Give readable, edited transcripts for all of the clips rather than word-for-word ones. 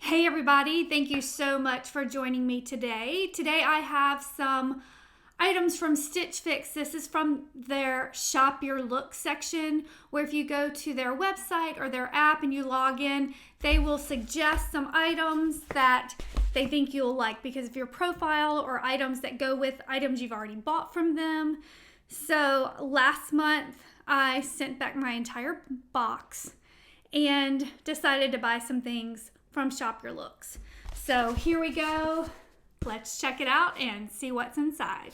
Hey everybody, thank you so much for joining me today. Today I have some items from Stitch Fix. This is from their Shop Your Look section, where if you go to their website or their app and you log in, they will suggest some items that they think you'll like because of your profile or items that go with items you've already bought from them. So last month I sent back my entire box and decided to buy some things from Shop Your Looks. So here we go. Let's check it out and see what's inside.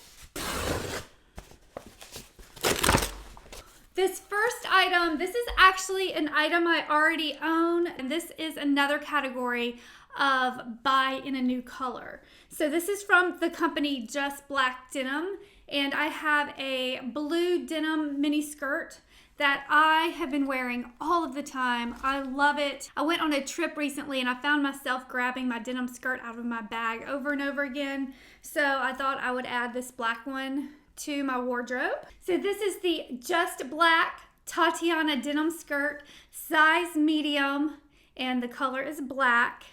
This first item, this is actually an item I already own, and this is another category of buy in a new color. So this is from the company Just Black Denim, and I have a blue denim mini skirt that I have been wearing all of the time. I love it. I went on a trip recently and I found myself grabbing my denim skirt out of my bag over and over again. So I thought I would add this black one to my wardrobe. So this is the Just Black Tatiana denim skirt, size medium, and the color is black.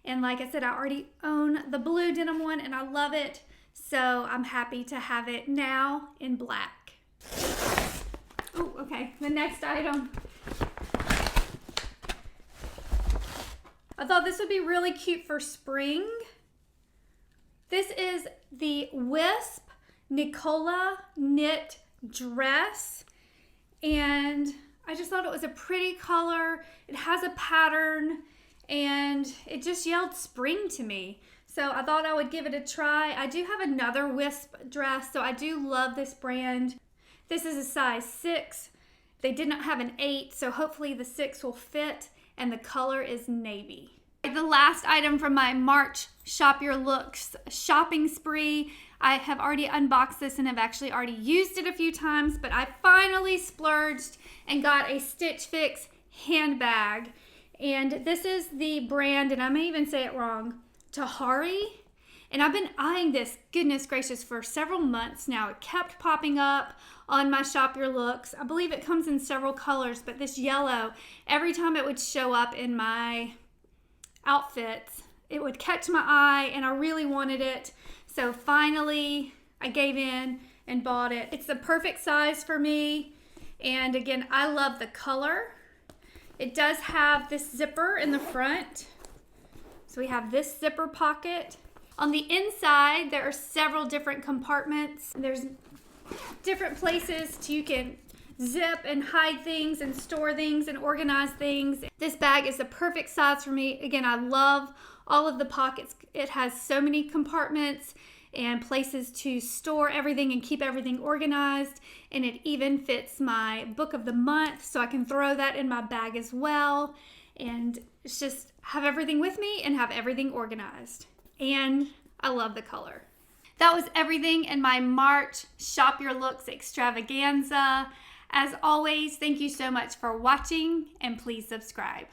And like I said, I already own the blue denim one and I love it. So I'm happy to have it now in black. Oh, okay, the next item. I thought this would be really cute for spring. This is the Wisp Nicola knit dress. And I just thought it was a pretty color. It has a pattern and it just yelled spring to me. So I thought I would give it a try. I do have another Wisp dress, so I do love this brand. This is a size 6. They did not have an 8, so hopefully the 6 will fit, and the color is navy. The last item from my March Shop Your Looks shopping spree, I have already unboxed this and have actually already used it a few times, but I finally splurged and got a Stitch Fix handbag. And this is the brand, and I may even say it wrong, Tahari. And I've been eyeing this, goodness gracious, for several months now. It kept popping up on my Shop Your Looks. I believe it comes in several colors, but this yellow, every time it would show up in my outfits, it would catch my eye and I really wanted it. So finally, I gave in and bought it. It's the perfect size for me. And again, I love the color. It does have this zipper in the front. So we have this zipper pocket. On the inside, there are several different compartments. There's different places you can zip and hide things and store things and organize things. This bag is the perfect size for me. Again, I love all of the pockets. It has so many compartments and places to store everything and keep everything organized. And it even fits my book of the month, so I can throw that in my bag as well. And it's just have everything with me and have everything organized. And I love the color. That was everything in my March Shop Your Looks extravaganza. As always, thank you so much for watching and please subscribe.